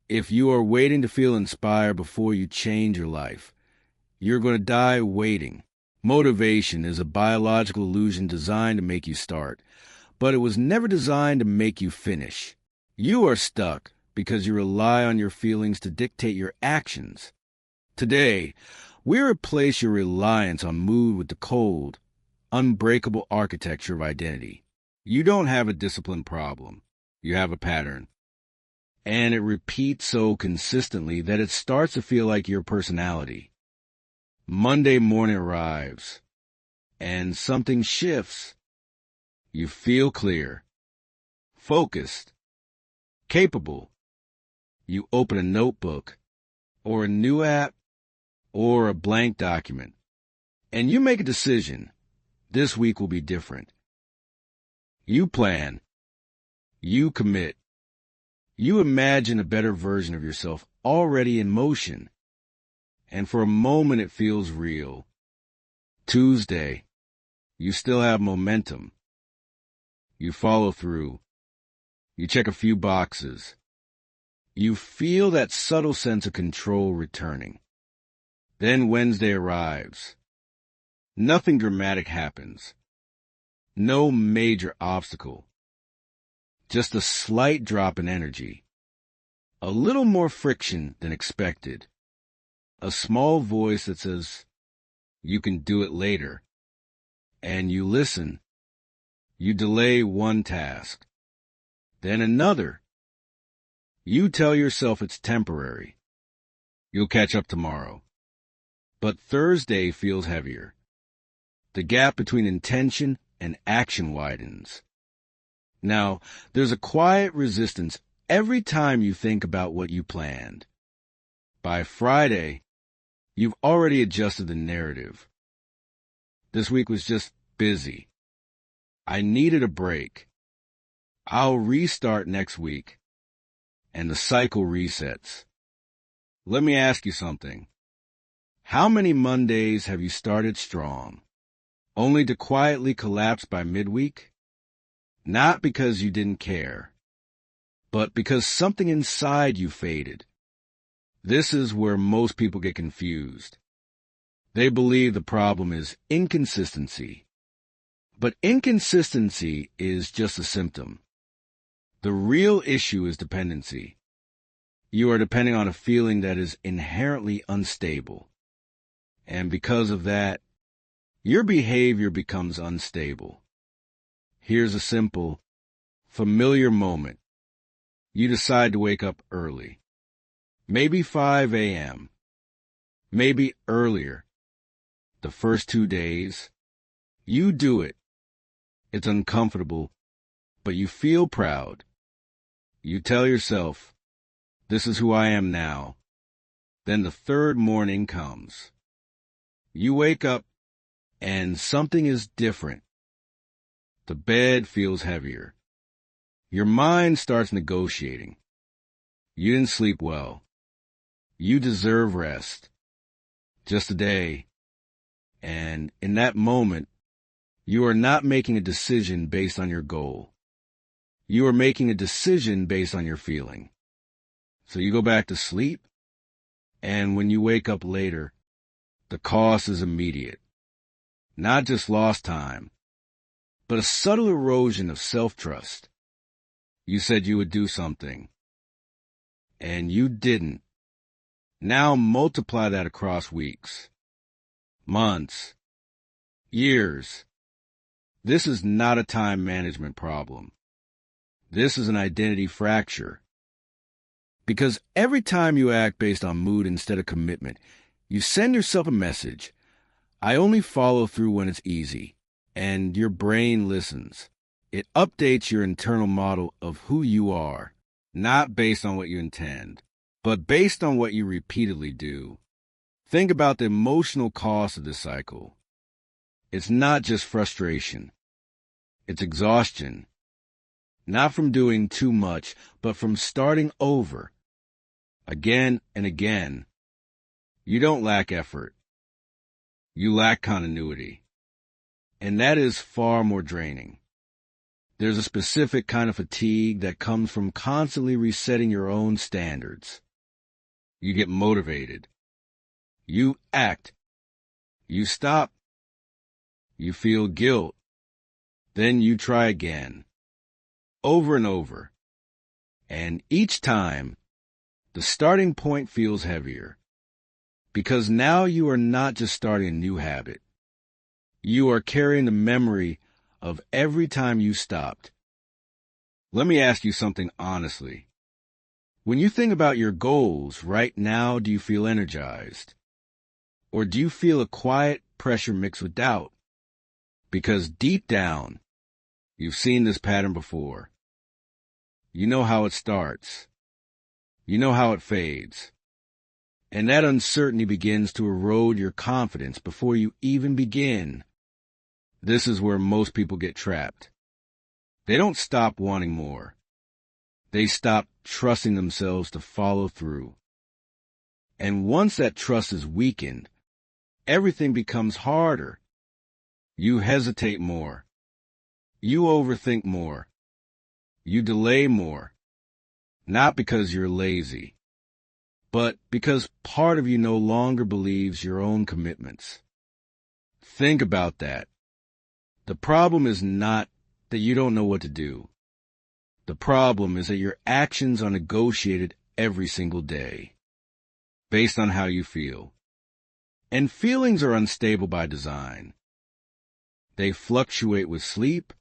If you are waiting to feel inspired before you change your life, you're going to die waiting. Motivation is a biological illusion designed to make you start, but it was never designed to make you finish. You are stuck because you rely on your feelings to dictate your actions. Today, we replace your reliance on mood with the cold, unbreakable architecture of identity. You don't have a discipline problem. You have a pattern. And it repeats so consistently that it starts to feel like your personality. Monday morning arrives, and something shifts. You feel clear, focused, capable. You open a notebook, or a new app, or a blank document, and you make a decision. This week will be different. You plan. You commit. You imagine a better version of yourself already in motion. And for a moment it feels real. Tuesday, you still have momentum. You follow through. You check a few boxes. You feel that subtle sense of control returning. Then Wednesday arrives. Nothing dramatic happens. No major obstacle. Just a slight drop in energy. A little more friction than expected. A small voice that says, "You can do it later." And you listen. You delay one task. Then another. You tell yourself it's temporary. You'll catch up tomorrow. But Thursday feels heavier. The gap between intention and action widens. Now, there's a quiet resistance every time you think about what you planned. By Friday, you've already adjusted the narrative. This week was just busy. I needed a break. I'll restart next week. And the cycle resets. Let me ask you something. How many Mondays have you started strong, only to quietly collapse by midweek? Not because you didn't care, but because something inside you faded. This is where most people get confused. They believe the problem is inconsistency. But inconsistency is just a symptom. The real issue is dependency. You are depending on a feeling that is inherently unstable. And because of that, your behavior becomes unstable. Here's a simple, familiar moment. You decide to wake up early. Maybe 5 a.m. Maybe earlier. The first 2 days, you do it. It's uncomfortable, but you feel proud. You tell yourself, "This is who I am now." Then the third morning comes. You wake up, and something is different. The bed feels heavier. Your mind starts negotiating. You didn't sleep well. You deserve rest. Just a day. And in that moment, you are not making a decision based on your goal. You are making a decision based on your feeling. So you go back to sleep, and when you wake up later, the cost is immediate. Not just lost time, but a subtle erosion of self-trust. You said you would do something, and you didn't. Now multiply that across weeks, months, years. This is not a time management problem. This is an identity fracture. Because every time you act based on mood instead of commitment, you send yourself a message. I only follow through when it's easy. And your brain listens. It updates your internal model of who you are, not based on what you intend, but based on what you repeatedly do. Think about the emotional cost of this cycle. It's not just frustration. It's exhaustion. Not from doing too much, but from starting over. Again and again. You don't lack effort. You lack continuity. And that is far more draining. There's a specific kind of fatigue that comes from constantly resetting your own standards. You get motivated. You act. You stop. You feel guilt. Then you try again. Over and over. And each time, the starting point feels heavier. Because now you are not just starting a new habit. You are carrying the memory of every time you stopped. Let me ask you something honestly. When you think about your goals right now, do you feel energized? Or do you feel a quiet pressure mixed with doubt? Because deep down, you've seen this pattern before. You know how it starts. You know how it fades. And that uncertainty begins to erode your confidence before you even begin. This is where most people get trapped. They don't stop wanting more. They stop trusting themselves to follow through. And once that trust is weakened, everything becomes harder. You hesitate more. You overthink more. You delay more. Not because you're lazy, but because part of you no longer believes your own commitments. Think about that. The problem is not that you don't know what to do. The problem is that your actions are negotiated every single day, based on how you feel. And feelings are unstable by design. They fluctuate with sleep,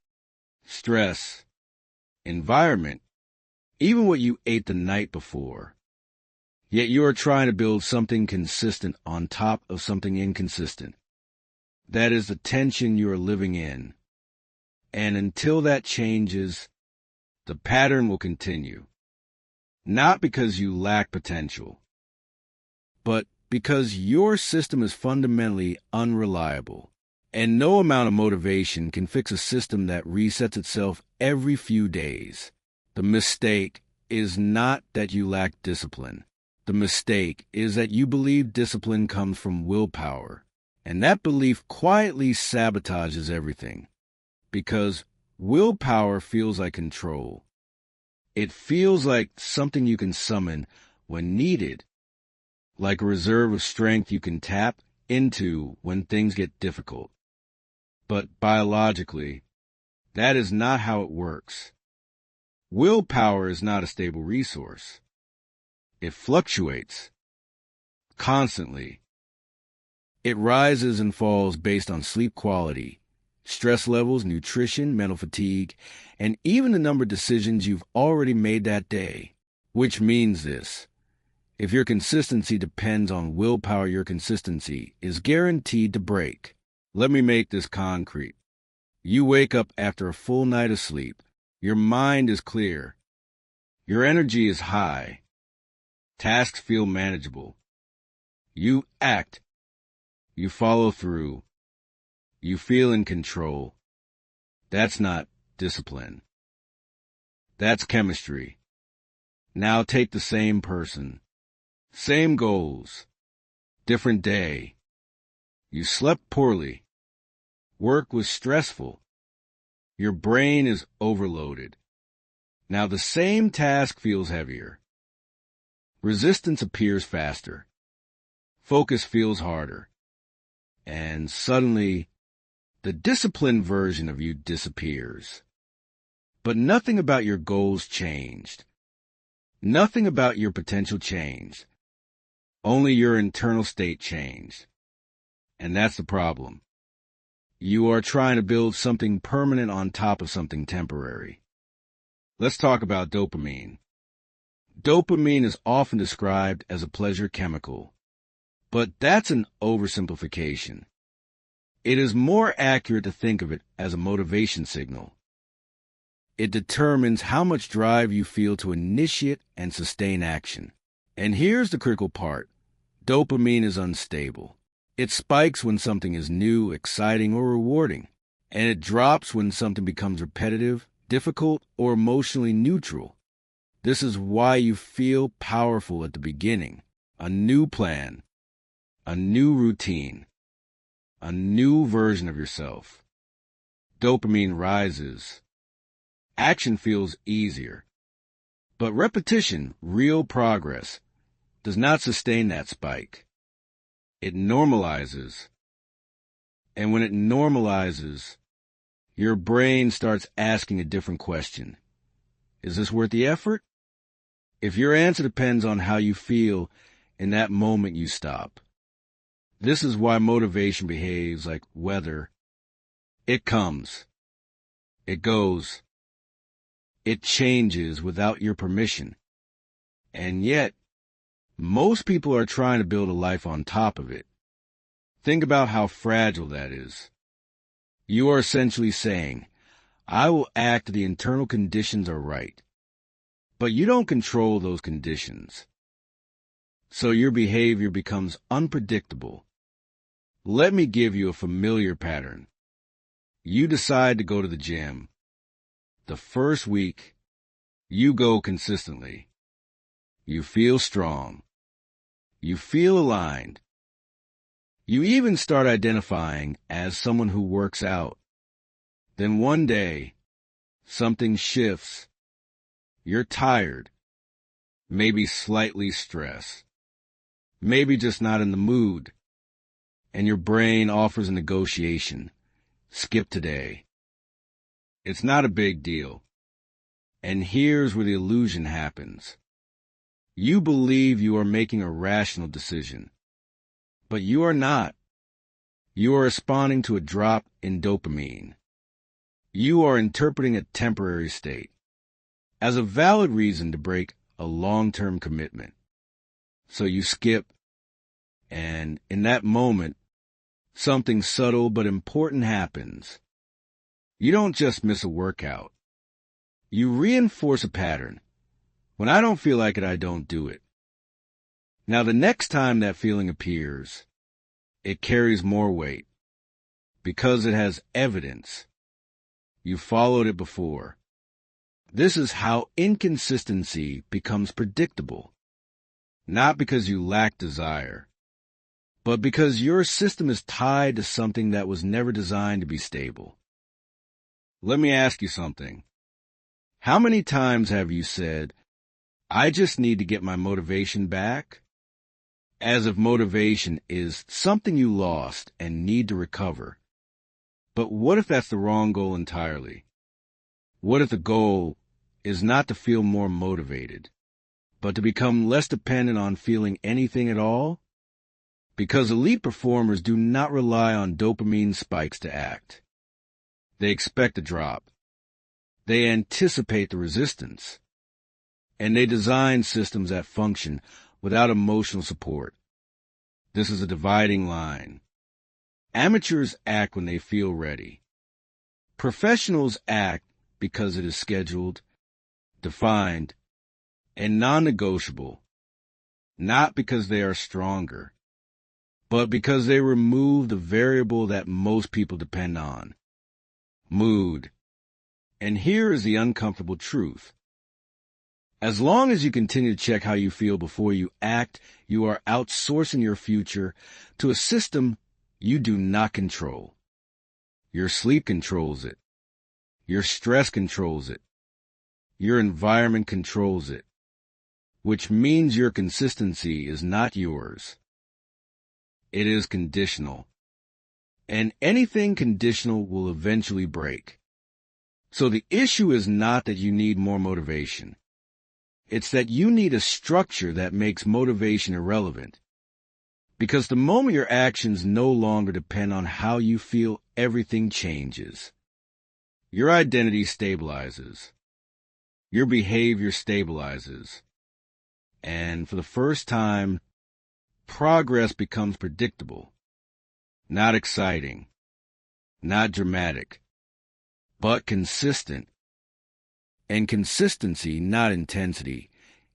stress, environment, even what you ate the night before. Yet you are trying to build something consistent on top of something inconsistent. That is the tension you are living in. And until that changes, the pattern will continue. Not because you lack potential, but because your system is fundamentally unreliable. And no amount of motivation can fix a system that resets itself every few days. The mistake is not that you lack discipline. The mistake is that you believe discipline comes from willpower. And that belief quietly sabotages everything. Because willpower feels like control. It feels like something you can summon when needed. Like a reserve of strength you can tap into when things get difficult. But biologically, that is not how it works. Willpower is not a stable resource. It fluctuates constantly. It rises and falls based on sleep quality, stress levels, nutrition, mental fatigue, and even the number of decisions you've already made that day. Which means this: if your consistency depends on willpower, your consistency is guaranteed to break. Let me make this concrete. You wake up after a full night of sleep. Your mind is clear. Your energy is high. Tasks feel manageable. You act. You follow through. You feel in control. That's not discipline. That's chemistry. Now take the same person. Same goals. Different day. You slept poorly. Work was stressful. Your brain is overloaded. Now the same task feels heavier. Resistance appears faster. Focus feels harder. And suddenly, the disciplined version of you disappears. But nothing about your goals changed. Nothing about your potential changed. Only your internal state changed. And that's the problem. You are trying to build something permanent on top of something temporary. Let's talk about dopamine. Dopamine is often described as a pleasure chemical, but that's an oversimplification. It is more accurate to think of it as a motivation signal. It determines how much drive you feel to initiate and sustain action. And here's the critical part. Dopamine is unstable. It spikes when something is new, exciting, or rewarding, and it drops when something becomes repetitive, difficult, or emotionally neutral. This is why you feel powerful at the beginning. A new plan, a new routine, a new version of yourself. Dopamine rises, action feels easier. But repetition, real progress, does not sustain that spike. It normalizes. And when it normalizes, your brain starts asking a different question. Is this worth the effort? If your answer depends on how you feel in that moment, you stop. This is why motivation behaves like weather. It comes. It goes. It changes without your permission. And yet, most people are trying to build a life on top of it. Think about how fragile that is. You are essentially saying, I will act the internal conditions are right. But you don't control those conditions. So your behavior becomes unpredictable. Let me give you a familiar pattern. You decide to go to the gym. The first week, you go consistently. You feel strong. You feel aligned. You even start identifying as someone who works out. Then one day, something shifts. You're tired, maybe slightly stressed, maybe just not in the mood, and your brain offers a negotiation. Skip today. It's not a big deal. And here's where the illusion happens. You believe you are making a rational decision, but you are not. You are responding to a drop in dopamine. You are interpreting a temporary state as a valid reason to break a long-term commitment. So you skip, and in that moment, something subtle but important happens. You don't just miss a workout. You reinforce a pattern. When I don't feel like it, I don't do it. Now, the next time that feeling appears, it carries more weight because it has evidence. You followed it before. This is how inconsistency becomes predictable. Not because you lack desire, but because your system is tied to something that was never designed to be stable. Let me ask you something. How many times have you said, I just need to get my motivation back? As if motivation is something you lost and need to recover. But what if that's the wrong goal entirely? What if the goal is not to feel more motivated, but to become less dependent on feeling anything at all? Because elite performers do not rely on dopamine spikes to act. They expect a drop. They anticipate the resistance. And they design systems that function without emotional support. This is a dividing line. Amateurs act when they feel ready. Professionals act because it is scheduled, defined, and non-negotiable, not because they are stronger, but because they remove the variable that most people depend on, mood. And here is the uncomfortable truth. As long as you continue to check how you feel before you act, you are outsourcing your future to a system you do not control. Your sleep controls it. Your stress controls it. Your environment controls it, which means your consistency is not yours. It is conditional. And anything conditional will eventually break. So the issue is not that you need more motivation. It's that you need a structure that makes motivation irrelevant. Because the moment your actions no longer depend on how you feel, everything changes. Your identity stabilizes. Your behavior stabilizes. And for the first time, progress becomes predictable. Not exciting. Not dramatic. But consistent. And consistency, not intensity,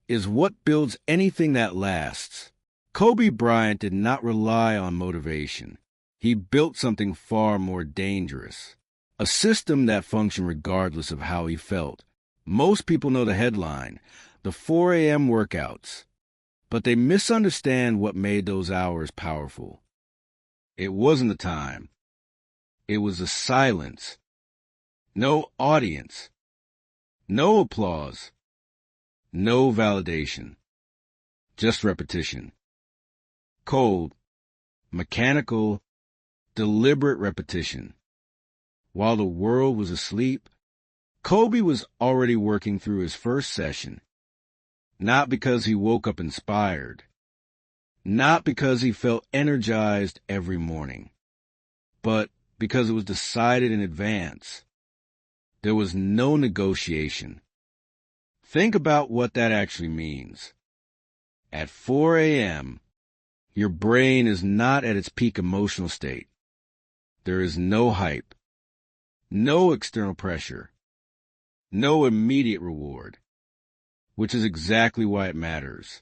is what builds anything that lasts. Kobe Bryant did not rely on motivation. He built something far more dangerous. A system that functioned regardless of how he felt. Most people know the headline, the 4 a.m. workouts, but they misunderstand what made those hours powerful. It wasn't the time. It was the silence. No audience. No applause. No validation. Just repetition. Cold, mechanical, deliberate repetition. While the world was asleep, Kobe was already working through his first session. Not because he woke up inspired. Not because he felt energized every morning. But because it was decided in advance. There was no negotiation. Think about what that actually means. At 4 a.m., your brain is not at its peak emotional state. There is no hype, no external pressure, no immediate reward, which is exactly why it matters.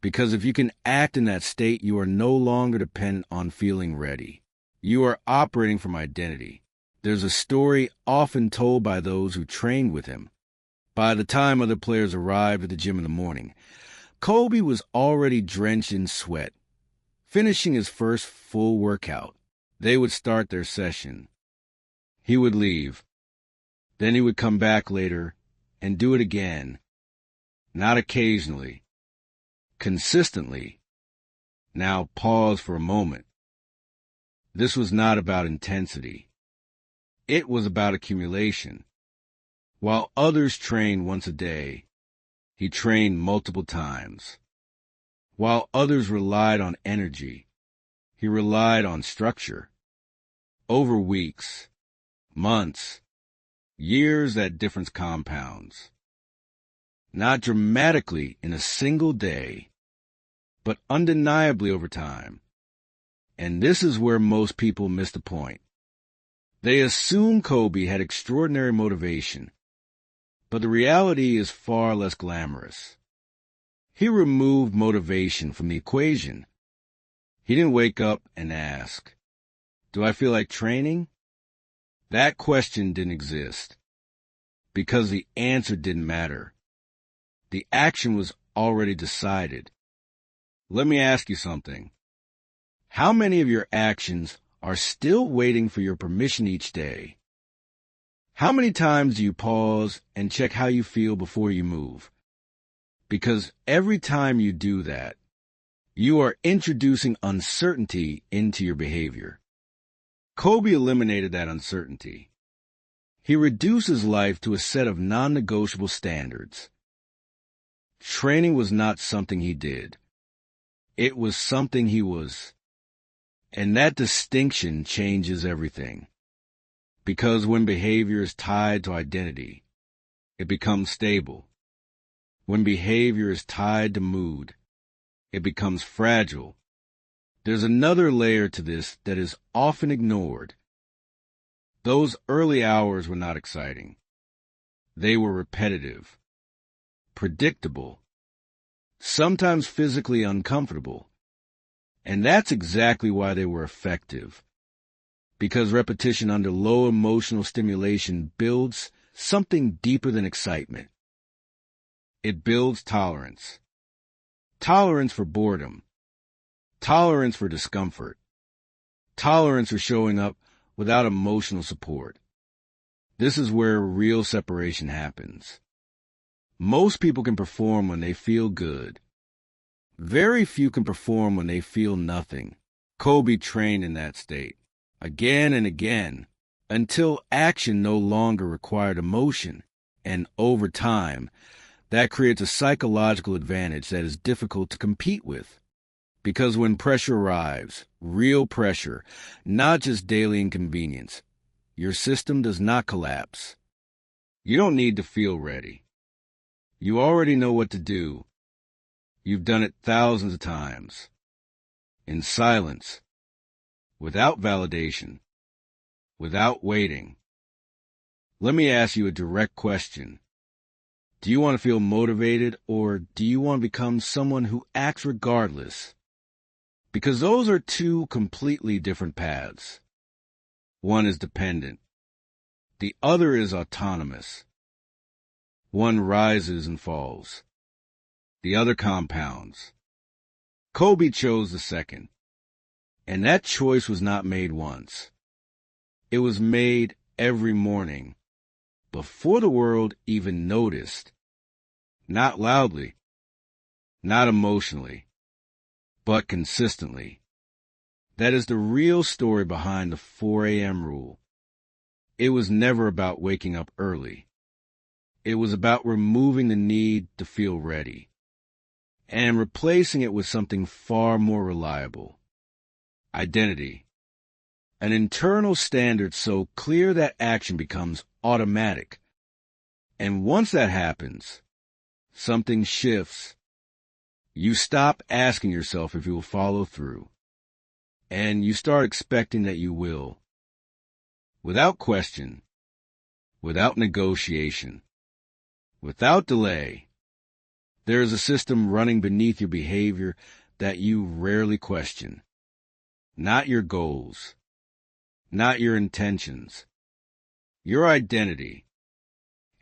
Because if you can act in that state, you are no longer dependent on feeling ready. You are operating from identity. There's a story often told by those who trained with him. By the time other players arrived at the gym in the morning, Kobe was already drenched in sweat, finishing his first full workout. They would start their session. He would leave. Then he would come back later and do it again. Not occasionally. Consistently. Now pause for a moment. This was not about intensity. It was about accumulation. While others trained once a day, he trained multiple times. While others relied on energy, he relied on structure. Over weeks, months, years, that difference compounds. Not dramatically in a single day, but undeniably over time. And this is where most people miss the point. They assume Kobe had extraordinary motivation, but the reality is far less glamorous. He removed motivation from the equation. He didn't wake up and ask, "Do I feel like training?" That question didn't exist, because the answer didn't matter. The action was already decided. Let me ask you something. How many of your actions are still waiting for your permission each day? How many times do you pause and check how you feel before you move? Because every time you do that, you are introducing uncertainty into your behavior. Kobe eliminated that uncertainty. He reduces life to a set of non-negotiable standards. Training was not something he did. It was something he was. And that distinction changes everything. Because when behavior is tied to identity, it becomes stable. When behavior is tied to mood, it becomes fragile. There's another layer to this that is often ignored. Those early hours were not exciting. They were repetitive, predictable, sometimes physically uncomfortable. And that's exactly why they were effective. Because repetition under low emotional stimulation builds something deeper than excitement. It builds tolerance. Tolerance for boredom. Tolerance for discomfort. Tolerance for showing up without emotional support. This is where real separation happens. Most people can perform when they feel good. Very few can perform when they feel nothing. Kobe trained in that state, again and again, until action no longer required emotion. And over time, that creates a psychological advantage that is difficult to compete with. Because when pressure arrives, real pressure, not just daily inconvenience, your system does not collapse. You don't need to feel ready. You already know what to do. You've done it thousands of times. In silence. Without validation. Without waiting. Let me ask you a direct question. Do you want to feel motivated, or do you want to become someone who acts regardless? Because those are two completely different paths. One is dependent. The other is autonomous. One rises and falls. The other compounds. Kobe chose the second. And that choice was not made once. It was made every morning, before the world even noticed. Not loudly, not emotionally, but consistently. That is the real story behind the 4 a.m. rule. It was never about waking up early. It was about removing the need to feel ready and replacing it with something far more reliable. Identity. An internal standard so clear that action becomes automatic. And once that happens, something shifts. You stop asking yourself if you will follow through, and you start expecting that you will. Without question, without negotiation, without delay, there is a system running beneath your behavior that you rarely question. Not your goals, not your intentions, your identity.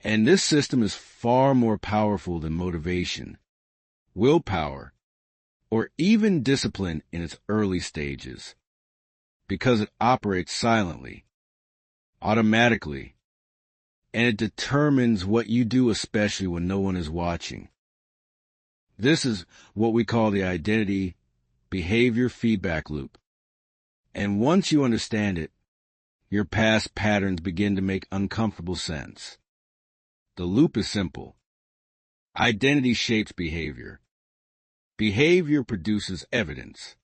And this system is far more powerful than motivation, willpower, or even discipline in its early stages, because it operates silently, automatically, and it determines what you do, especially when no one is watching. This is what we call the identity behavior feedback loop. And once you understand it, your past patterns begin to make uncomfortable sense. The loop is simple. Identity shapes behavior. Behavior produces evidence.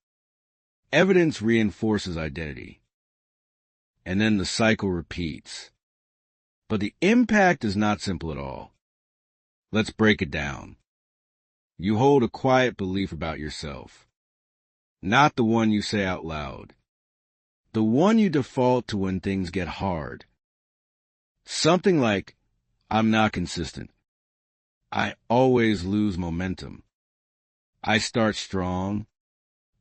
Evidence reinforces identity. And then the cycle repeats. But the impact is not simple at all. Let's break it down. You hold a quiet belief about yourself. Not the one you say out loud. The one you default to when things get hard. Something like, I'm not consistent. I always lose momentum. I start strong,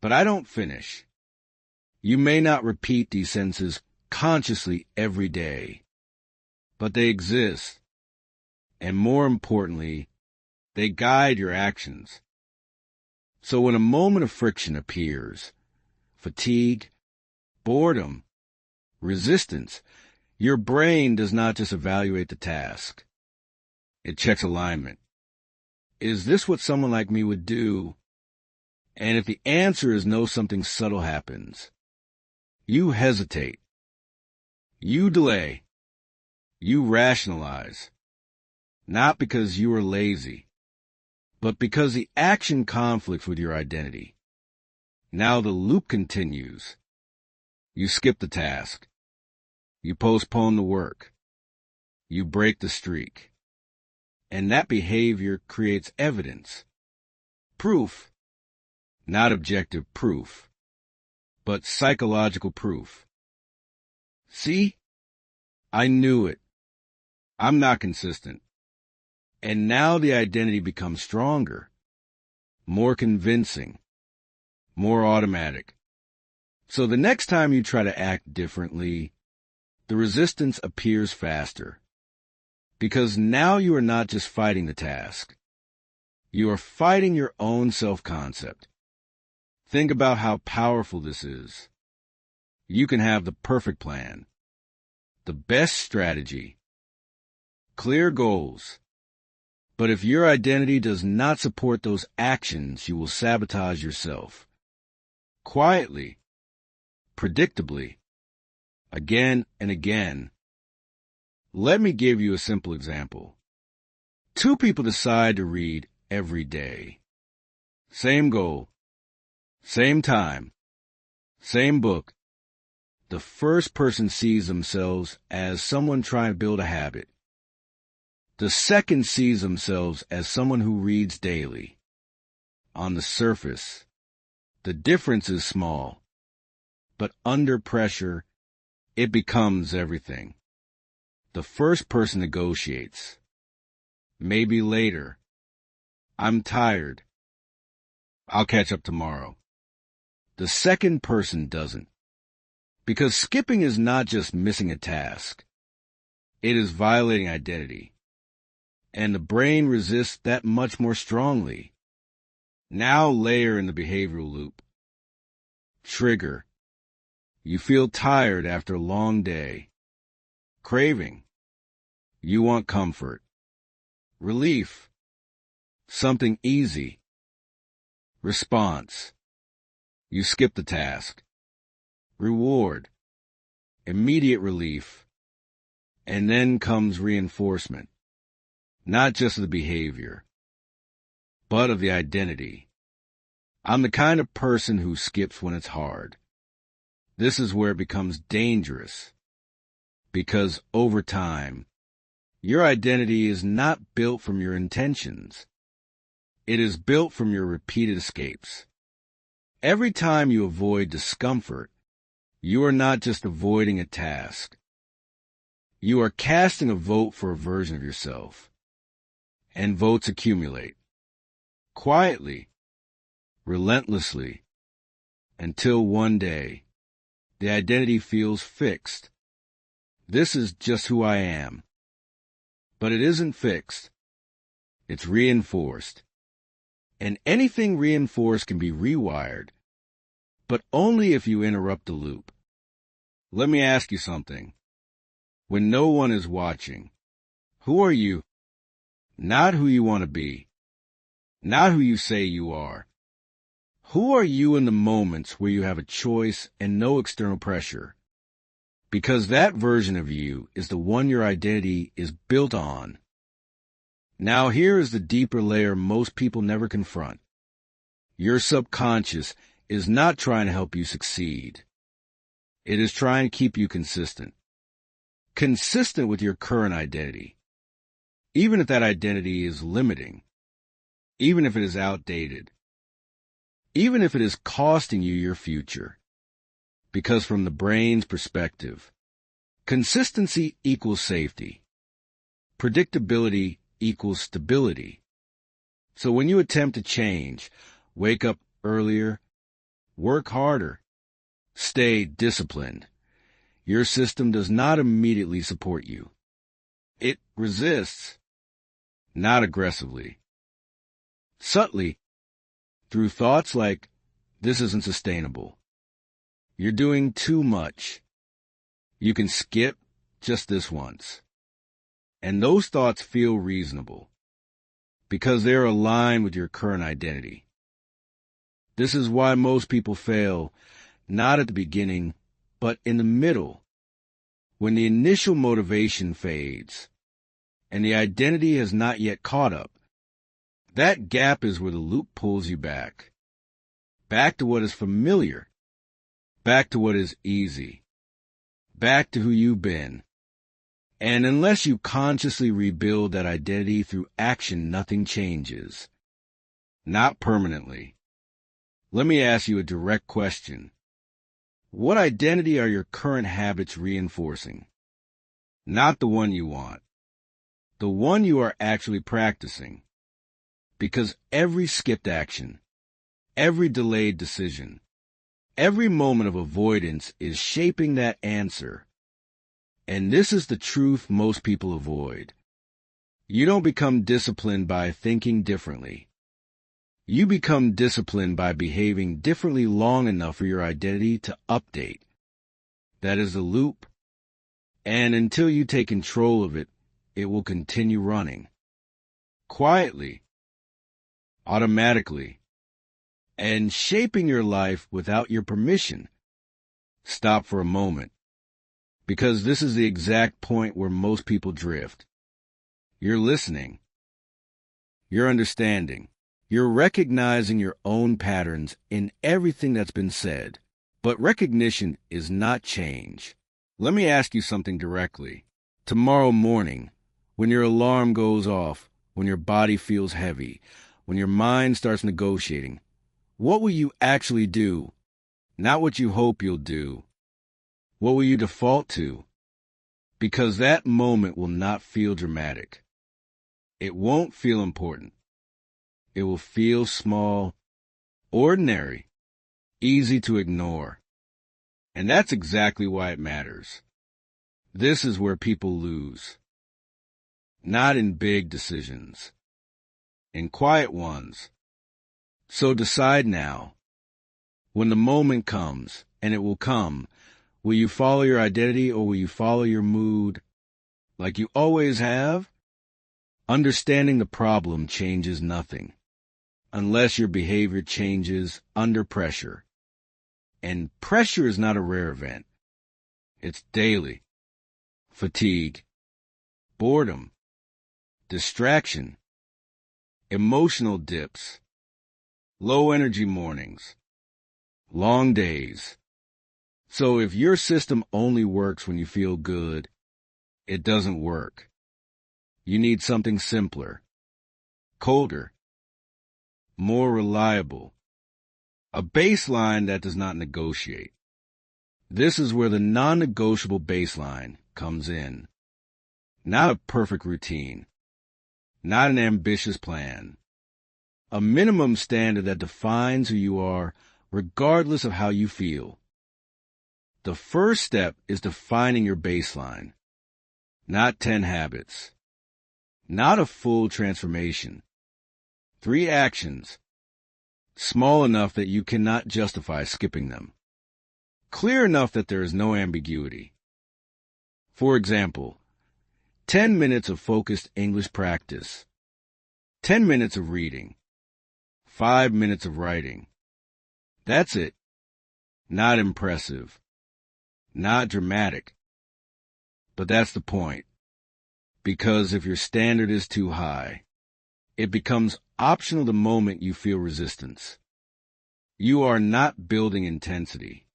but I don't finish. You may not repeat these sentences consciously every day, but they exist. And more importantly, they guide your actions. So when a moment of friction appears, fatigue, boredom, resistance, your brain does not just evaluate the task. It checks alignment. Is this what someone like me would do? And if the answer is no, something subtle happens. You hesitate. You delay. You rationalize. Not because you are lazy, but because the action conflicts with your identity. Now the loop continues. You skip the task. You postpone the work. You break the streak. And that behavior creates evidence. Proof. Not objective proof, but psychological proof. See? I knew it. I'm not consistent. And now the identity becomes stronger, more convincing, more automatic. So the next time you try to act differently, the resistance appears faster. Because now you are not just fighting the task. You are fighting your own self-concept. Think about how powerful this is. You can have the perfect plan, the best strategy, clear goals. But if your identity does not support those actions, you will sabotage yourself. Quietly, predictably, again and again. Let me give you a simple example. Two people decide to read every day. Same goal, same time, same book. The first person sees themselves as someone trying to build a habit. The second sees themselves as someone who reads daily. On the surface, the difference is small, but under pressure, it becomes everything. The first person negotiates. Maybe later. I'm tired. I'll catch up tomorrow. The second person doesn't. Because skipping is not just missing a task. It is violating identity. And the brain resists that much more strongly. Now layer in the behavioral loop. Trigger. You feel tired after a long day. Craving. You want comfort, relief, something easy. Response. You skip the task. Reward. Immediate relief. And then comes reinforcement. Not just of the behavior, but of the identity. I'm the kind of person who skips when it's hard. This is where it becomes dangerous. Because over time, your identity is not built from your intentions. It is built from your repeated escapes. Every time you avoid discomfort, you are not just avoiding a task. You are casting a vote for a version of yourself. And votes accumulate. Quietly, relentlessly, until one day, the identity feels fixed. This is just who I am. But it isn't fixed. It's reinforced. And anything reinforced can be rewired, but only if you interrupt the loop. Let me ask you something. When no one is watching, who are you? Not who you want to be. Not who you say you are. Who are you in the moments where you have a choice and no external pressure? Because that version of you is the one your identity is built on. Now here is the deeper layer most people never confront. Your subconscious is not trying to help you succeed. It is trying to keep you consistent. Consistent with your current identity. Even if that identity is limiting. Even if it is outdated. Even if it is costing you your future. Because from the brain's perspective, consistency equals safety. Predictability equals stability. So when you attempt to change, wake up earlier, work harder, stay disciplined, your system does not immediately support you. It resists, not aggressively. Subtly, through thoughts like, this isn't sustainable. You're doing too much. You can skip just this once. And those thoughts feel reasonable because they're aligned with your current identity. This is why most people fail, not at the beginning, but in the middle, when the initial motivation fades and the identity has not yet caught up. That gap is where the loop pulls you back. Back to what is familiar. Back to what is easy. Back to who you've been. And unless you consciously rebuild that identity through action, nothing changes. Not permanently. Let me ask you a direct question. What identity are your current habits reinforcing? Not the one you want. The one you are actually practicing. Because every skipped action, every delayed decision, every moment of avoidance is shaping that answer. And this is the truth most people avoid. You don't become disciplined by thinking differently. You become disciplined by behaving differently long enough for your identity to update. That is the loop. And until you take control of it, it will continue running. Quietly. Automatically. And shaping your life without your permission. Stop for a moment. Because this is the exact point where most people drift. You're listening. You're understanding. You're recognizing your own patterns in everything that's been said. But recognition is not change. Let me ask you something directly. Tomorrow morning, when your alarm goes off, when your body feels heavy, when your mind starts negotiating, what will you actually do? Not what you hope you'll do. What will you default to? Because that moment will not feel dramatic. It won't feel important. It will feel small, ordinary, easy to ignore. And that's exactly why it matters. This is where people lose. Not in big decisions. In quiet ones. So decide now. When the moment comes, and it will come, will you follow your identity or will you follow your mood? like you always have, understanding the problem changes nothing, unless your behavior changes under pressure. And pressure is not a rare event. It's daily. Fatigue, boredom, distraction, emotional dips, low energy mornings, long days. So if your system only works when you feel good, it doesn't work. You need something simpler, colder, more reliable, a baseline that does not negotiate. This is where the non-negotiable baseline comes in. Not a perfect routine, not an ambitious plan. A minimum standard that defines who you are regardless of how you feel. The first step is defining your baseline. Not 10 habits. Not a full transformation. 3 actions. Small enough that you cannot justify skipping them. Clear enough that there is no ambiguity. For example, 10 minutes of focused English practice. 10 minutes of reading. 5 minutes of writing. That's it. Not impressive. Not dramatic. But that's the point. Because if your standard is too high, it becomes optional the moment you feel resistance. You are not building intensity.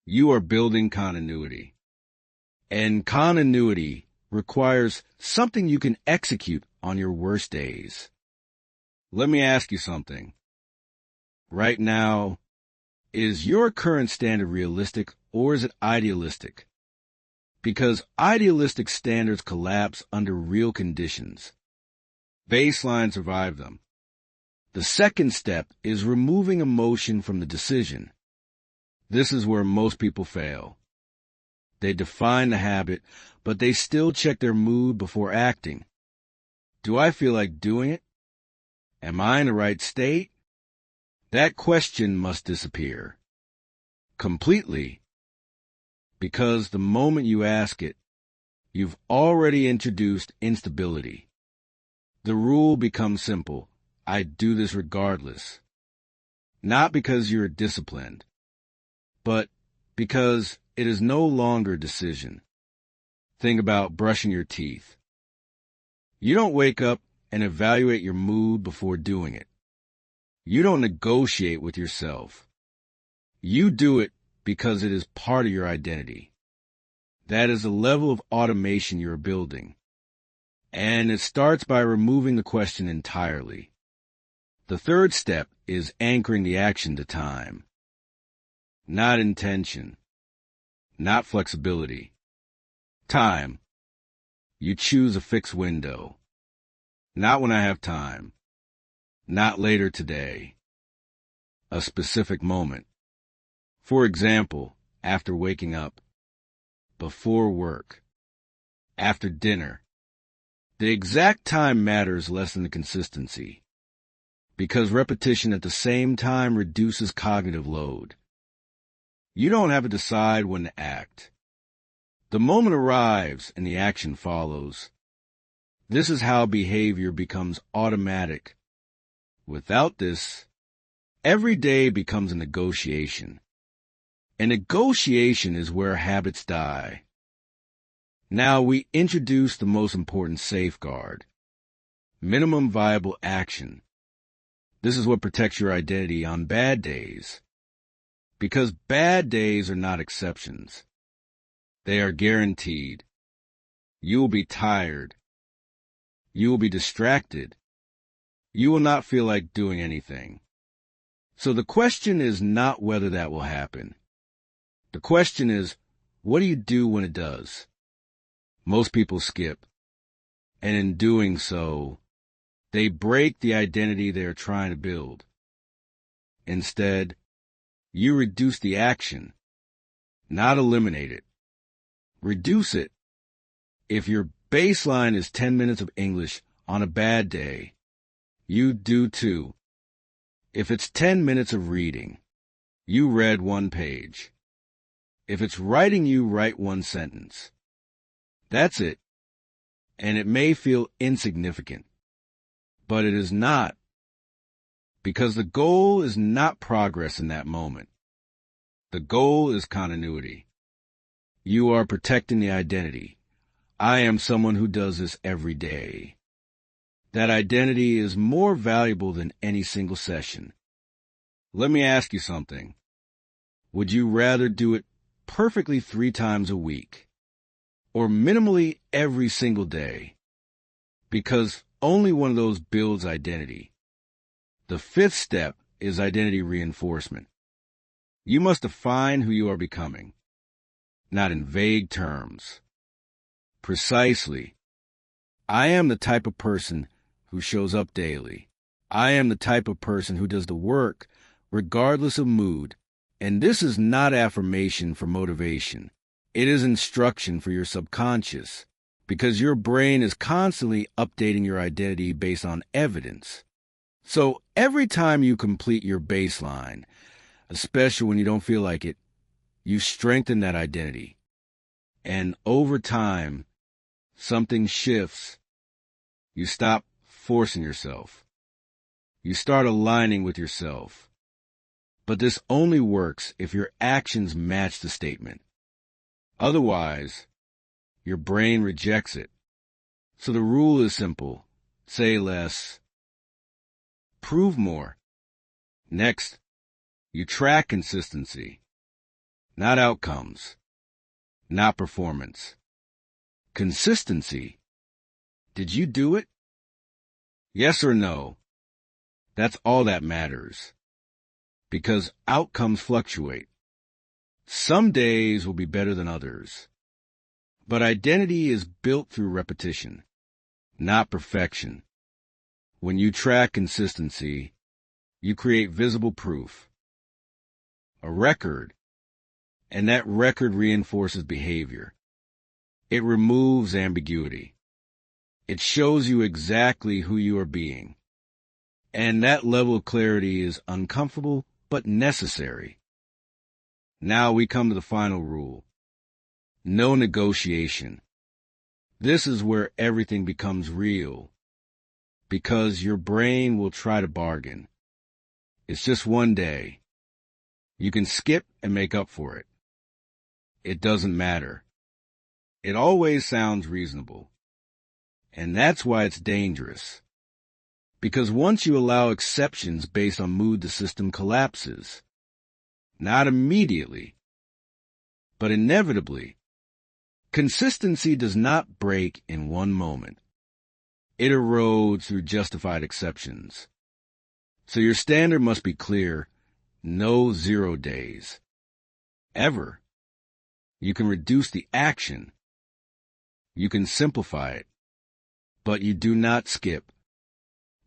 You are building continuity. And continuity requires something you can execute on your worst days. Let me ask you something. Right now, is your current standard realistic or is it idealistic? Because idealistic standards collapse under real conditions. Baselines survive them. The second step is removing emotion from the decision. This is where most people fail. They define the habit, but they still check their mood before acting. Do I feel like doing it? Am I in the right state? That question must disappear. Completely. Because the moment you ask it, you've already introduced instability. The rule becomes simple. I do this regardless. Not because you're disciplined, but because it is no longer a decision. Think about brushing your teeth. You don't wake up and evaluate your mood before doing it. You don't negotiate with yourself. You do it because it is part of your identity. That is the level of automation you're building. And it starts by removing the question entirely. The third step is anchoring the action to time. Not intention. Not flexibility. Time. You choose a fixed window. Not when I have time. Not later today. A specific moment. For example, after waking up. Before work. After dinner. The exact time matters less than the consistency. Because repetition at the same time reduces cognitive load. You don't have to decide when to act. The moment arrives and the action follows. This is how behavior becomes automatic. Without this, every day becomes a negotiation. And negotiation is where habits die. Now we introduce the most important safeguard. Minimum viable action. This is what protects your identity on bad days. Because bad days are not exceptions. They are guaranteed. You will be tired. You will be distracted. You will not feel like doing anything. So the question is not whether that will happen. The question is, what do you do when it does? Most people skip. And in doing so, they break the identity they are trying to build. Instead, you reduce the action, not eliminate it. Reduce it. If your baseline is 10 minutes of English on a bad day, you do too. If it's 10 minutes of reading, you read 1 page. If it's writing, you write 1 sentence. That's it. And it may feel insignificant, but it is not, because the goal is not progress in that moment. The goal is continuity. You are protecting the identity. I am someone who does this every day. That identity is more valuable than any single session. Let me ask you something. Would you rather do it perfectly 3 times a week, or minimally every single day? Because only one of those builds identity. The 5th step is identity reinforcement. You must define who you are becoming, not in vague terms. Precisely. I am the type of person who shows up daily. I am the type of person who does the work regardless of mood. And this is not affirmation for motivation. It is instruction for your subconscious, because your brain is constantly updating your identity based on evidence. So every time you complete your baseline, especially when you don't feel like it, you strengthen that identity. And over time, something shifts. You stop forcing yourself. You start aligning with yourself. But this only works if your actions match the statement. Otherwise, your brain rejects it. So the rule is simple. Say less. Prove more. Next, you track consistency, not outcomes, not performance. Consistency. Did you do it? Yes or no? That's all that matters. Because outcomes fluctuate. Some days will be better than others. But identity is built through repetition, not perfection. When you track consistency, you create visible proof, a record, and that record reinforces behavior. It removes ambiguity. It shows you exactly who you are being. And that level of clarity is uncomfortable, but necessary. Now we come to the final rule. No negotiation. This is where everything becomes real, because your brain will try to bargain. It's just one day. You can skip and make up for it. It doesn't matter. It always sounds reasonable. And that's why it's dangerous. Because once you allow exceptions based on mood, the system collapses. Not immediately, but inevitably. Consistency does not break in one moment. It erodes through justified exceptions. So your standard must be clear. No 0 days. Ever. You can reduce the action. You can simplify it. But you do not skip.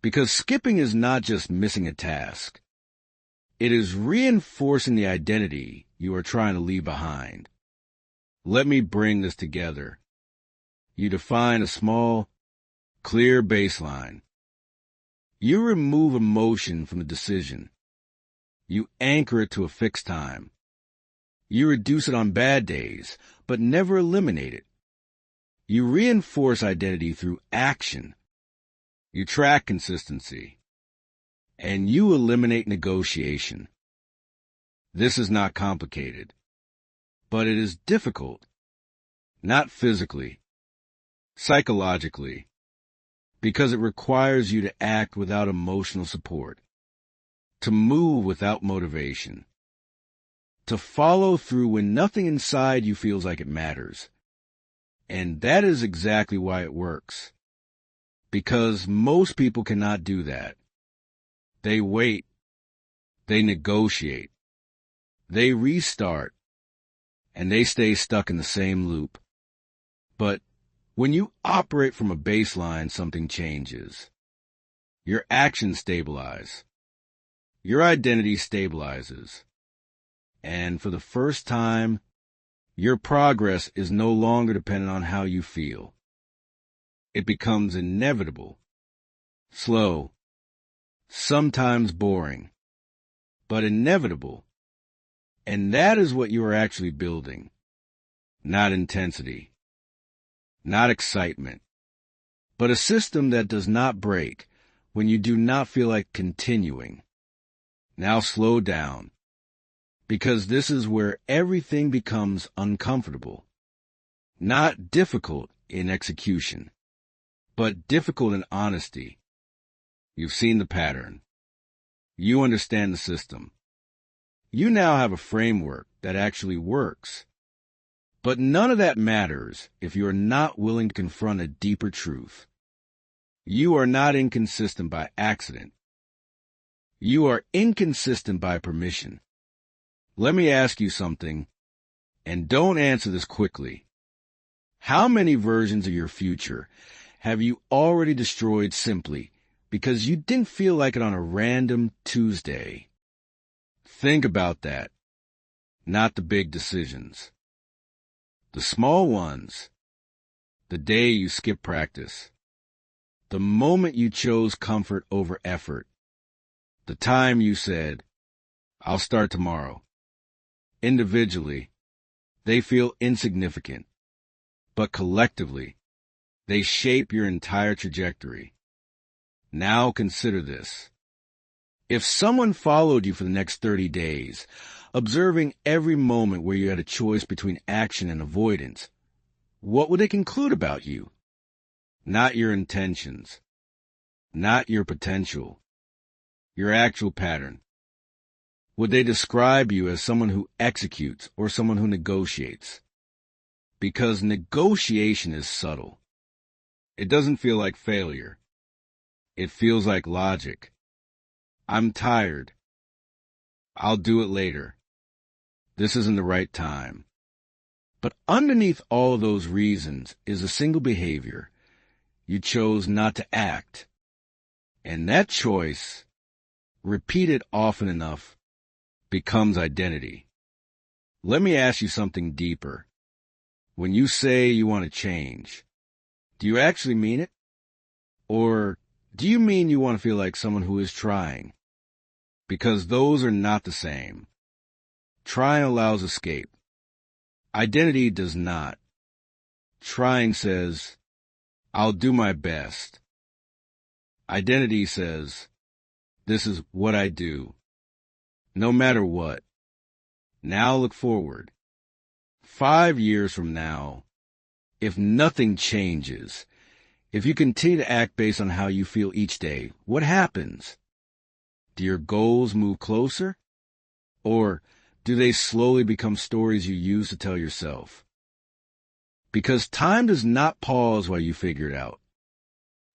Because skipping is not just missing a task. It is reinforcing the identity you are trying to leave behind. Let me bring this together. You define a small, clear baseline. You remove emotion from the decision. You anchor it to a fixed time. You reduce it on bad days, but never eliminate it. You reinforce identity through action. You track consistency. And you eliminate negotiation. This is not complicated, but it is difficult. Not physically, psychologically, because it requires you to act without emotional support, to move without motivation, to follow through when nothing inside you feels like it matters. And that is exactly why it works. Because most people cannot do that. They wait. They negotiate. They restart. And they stay stuck in the same loop. But when you operate from a baseline, something changes. Your actions stabilize. Your identity stabilizes. And for the first time, your progress is no longer dependent on how you feel. It becomes inevitable, slow, sometimes boring, but inevitable. And that is what you are actually building. Not intensity, not excitement, but a system that does not break when you do not feel like continuing. Now slow down, because this is where everything becomes uncomfortable. Not difficult in execution, but difficult in honesty. You've seen the pattern. You understand the system. You now have a framework that actually works. But none of that matters if you are not willing to confront a deeper truth. You are not inconsistent by accident. You are inconsistent by permission. Let me ask you something, and don't answer this quickly. How many versions of your future have you already destroyed simply because you didn't feel like it on a random Tuesday? Think about that, not the big decisions. The small ones, the day you skipped practice, the moment you chose comfort over effort, the time you said, I'll start tomorrow. Individually, they feel insignificant, but collectively, they shape your entire trajectory. Now consider this. If someone followed you for the next 30 days, observing every moment where you had a choice between action and avoidance, what would they conclude about you? Not your intentions, not your potential, your actual pattern. Would they describe you as someone who executes or someone who negotiates? Because negotiation is subtle. It doesn't feel like failure. It feels like logic. I'm tired. I'll do it later. This isn't the right time. But underneath all of those reasons is a single behavior. You chose not to act. And that choice, repeated often enough, becomes identity. Let me ask you something deeper. When you say you want to change, do you actually mean it? Or do you mean you want to feel like someone who is trying? Because those are not the same. Trying allows escape. Identity does not. Trying says, I'll do my best. Identity says, this is what I do. No matter what. Now look forward. 5 years from now, if nothing changes, if you continue to act based on how you feel each day, what happens? Do your goals move closer? Or do they slowly become stories you use to tell yourself? Because time does not pause while you figure it out.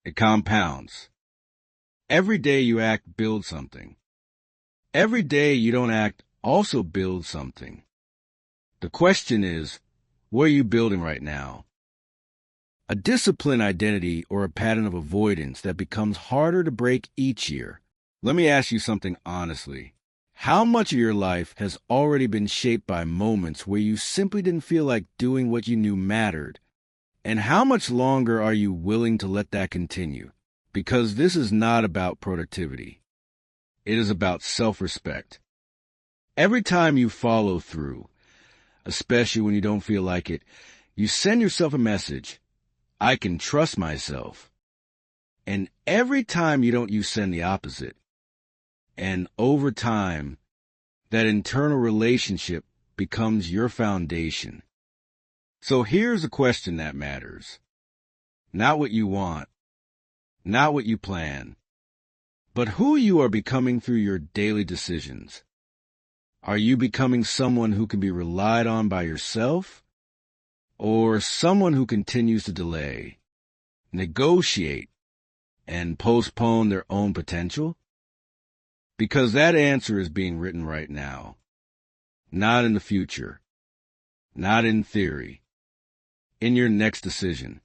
It compounds. Every day you act builds something. Every day you don't act also builds something. The question is, what are you building right now? A disciplined identity or a pattern of avoidance that becomes harder to break each year. Let me ask you something honestly. How much of your life has already been shaped by moments where you simply didn't feel like doing what you knew mattered? And how much longer are you willing to let that continue? Because this is not about productivity. It is about self-respect. Every time you follow through, especially when you don't feel like it, you send yourself a message. I can trust myself. And every time you don't, you send the opposite. And over time, that internal relationship becomes your foundation. So here's a question that matters. Not what you want, not what you plan, but who you are becoming through your daily decisions. Are you becoming someone who can be relied on by yourself, or someone who continues to delay, negotiate, and postpone their own potential? Because that answer is being written right now, not in the future, not in theory, in your next decision.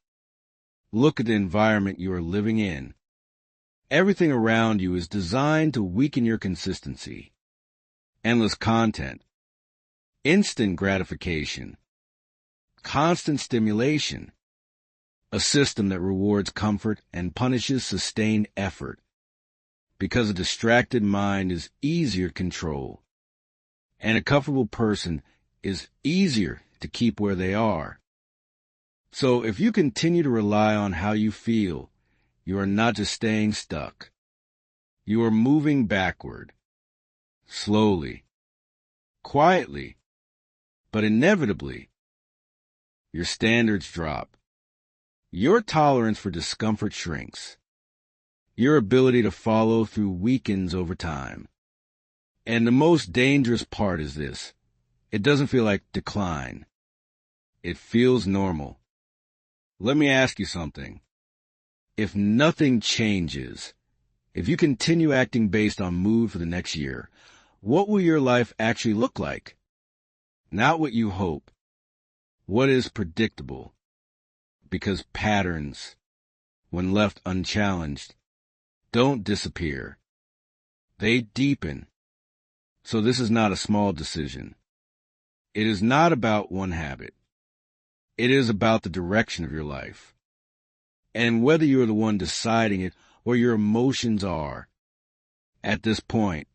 Look at the environment you are living in. Everything around you is designed to weaken your consistency. Endless content, instant gratification, constant stimulation, a system that rewards comfort and punishes sustained effort, because a distracted mind is easier to control, and a comfortable person is easier to keep where they are. So if you continue to rely on how you feel, you are not just staying stuck. You are moving backward, slowly, quietly, but inevitably. Your standards drop. Your tolerance for discomfort shrinks. Your ability to follow through weakens over time. And the most dangerous part is this. It doesn't feel like decline. It feels normal. Let me ask you something. If nothing changes, if you continue acting based on mood for the next year, what will your life actually look like? Not what you hope. What is predictable? Because patterns, when left unchallenged, don't disappear. They deepen. So this is not a small decision. It is not about one habit. It is about the direction of your life. And whether you are the one deciding it or your emotions are, at this point,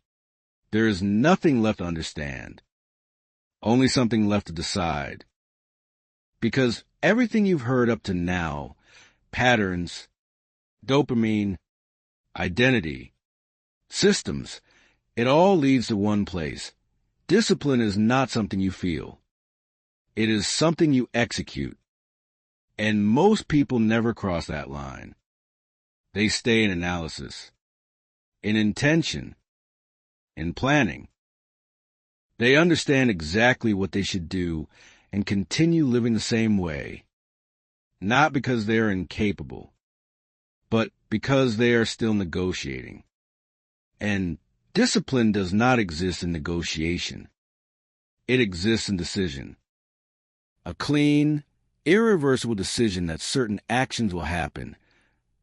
there is nothing left to understand. Only something left to decide. Because everything you've heard up to now, patterns, dopamine, identity, systems, it all leads to one place. Discipline is not something you feel. It is something you execute. And most people never cross that line. They stay in analysis, in intention, in planning. They understand exactly what they should do and continue living the same way, not because they are incapable, but because they are still negotiating. And discipline does not exist in negotiation. It exists in decision. A clean, irreversible decision that certain actions will happen,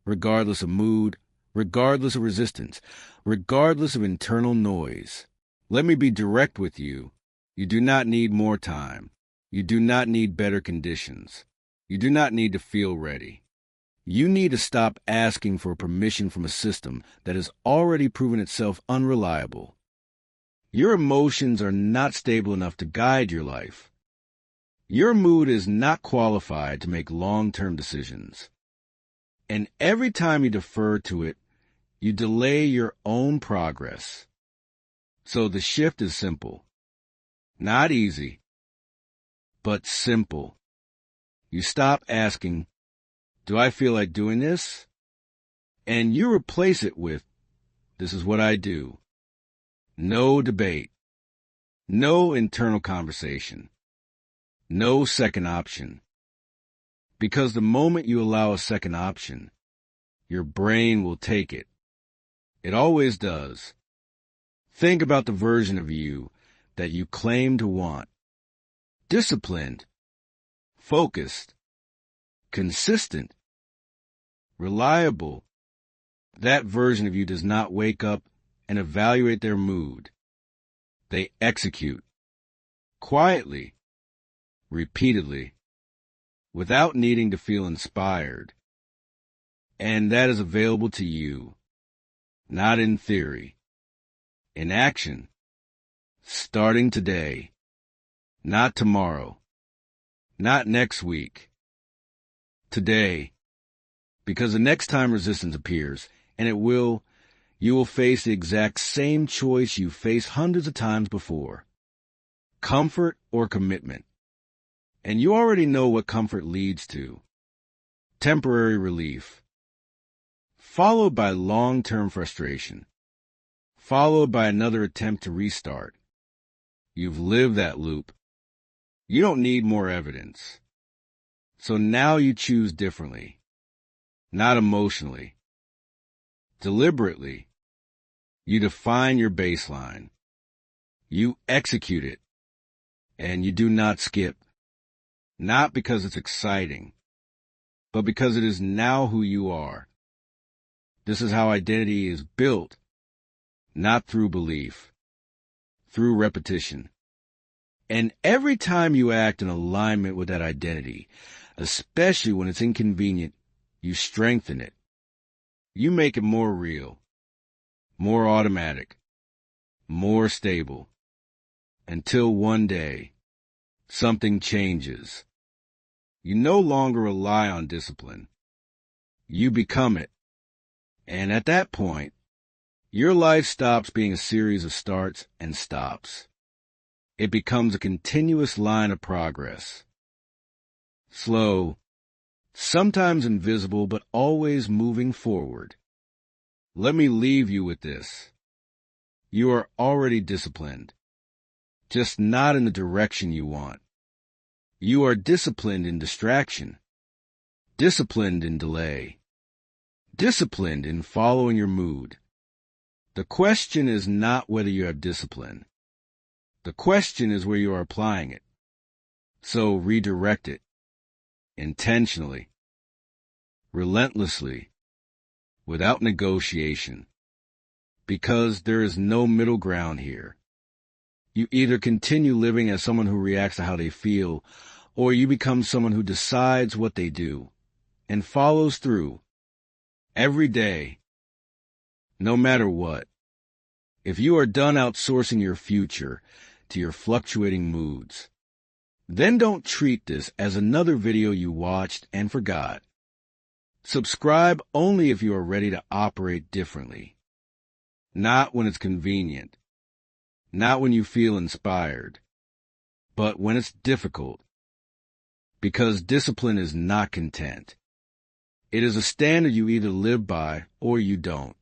regardless of mood, regardless of resistance, regardless of internal noise. Let me be direct with you. You do not need more time. You do not need better conditions. You do not need to feel ready. You need to stop asking for permission from a system that has already proven itself unreliable. Your emotions are not stable enough to guide your life. Your mood is not qualified to make long-term decisions. And every time you defer to it, you delay your own progress. So the shift is simple. Not easy, but simple. You stop asking, do I feel like doing this? And you replace it with, this is what I do. No debate. No internal conversation. No second option. Because the moment you allow a second option, your brain will take it. It always does. Think about the version of you that you claim to want. Disciplined, focused, consistent, reliable. That version of you does not wake up and evaluate their mood. They execute. Quietly. Repeatedly. Without needing to feel inspired. And that is available to you. Not in theory. In action. Starting today. Not tomorrow. Not next week. Today. Because the next time resistance appears, and it will, you will face the exact same choice you faced hundreds of times before. Comfort or commitment. And you already know what comfort leads to. Temporary relief. Followed by long-term frustration. Followed by another attempt to restart. You've lived that loop. You don't need more evidence. So now you choose differently. Not emotionally. Deliberately. You define your baseline. You execute it. And you do not skip. Not because it's exciting, but because it is now who you are. This is how identity is built, not through belief, through repetition. And every time you act in alignment with that identity, especially when it's inconvenient, you strengthen it. You make it more real, more automatic, more stable, until one day, something changes. You no longer rely on discipline. You become it. And at that point, your life stops being a series of starts and stops. It becomes a continuous line of progress. Slow, sometimes invisible, but always moving forward. Let me leave you with this. You are already disciplined, just not in the direction you want. You are disciplined in distraction, disciplined in delay, disciplined in following your mood. The question is not whether you have discipline. The question is where you are applying it. So redirect it, intentionally, relentlessly, without negotiation, because there is no middle ground here. You either continue living as someone who reacts to how they feel, or you become someone who decides what they do and follows through every day, no matter what. If you are done outsourcing your future to your fluctuating moods, then don't treat this as another video you watched and forgot. Subscribe only if you are ready to operate differently. Not when it's convenient. Not when you feel inspired. But when it's difficult. Because discipline is not content. It is a standard you either live by or you don't.